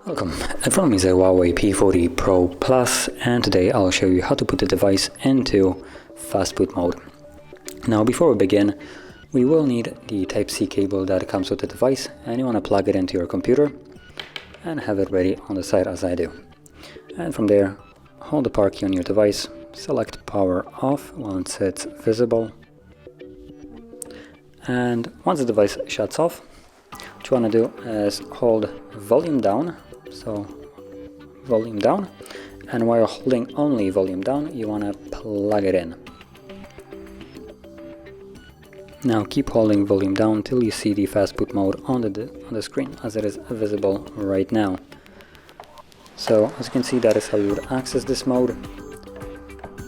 Welcome, in front of me is a Huawei P40 Pro Plus, and today I'll show you how to put the device into Fastboot mode. Now before we begin, we will need the Type-C cable that comes with the device, and you want to plug it into your computer and have it ready on the side as I do. And from there, hold the power key on your device, select power off once it's visible, and once the device shuts off, what you want to do is hold volume down, so volume down, and while holding only volume down, you want to plug it in. Now keep holding volume down till you see the Fastboot mode on the screen, as it is visible right now. So as you can see, that is how you would access this mode.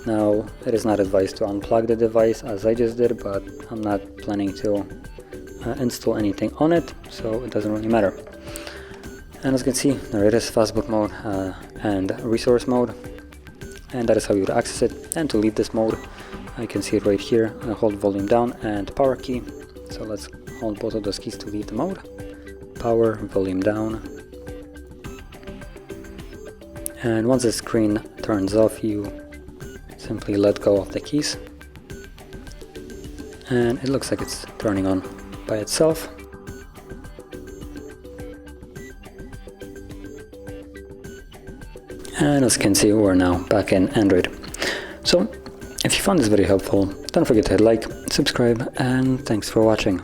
Now it is not advised to unplug the device as I just did, but I'm not planning to install anything on it, so it doesn't really matter. And as you can see, there it is, Fastboot mode and resource mode, and that is how you would access it. And to leave this mode, I can see it right here, hold volume down and power key. So let's hold both of those keys to leave the mode. Power, volume down. And once the screen turns off, you simply let go of the keys. And it looks like it's turning on by itself. And as you can see, we're now back in Android. So if you found this video helpful, don't forget to hit like, subscribe, and thanks for watching.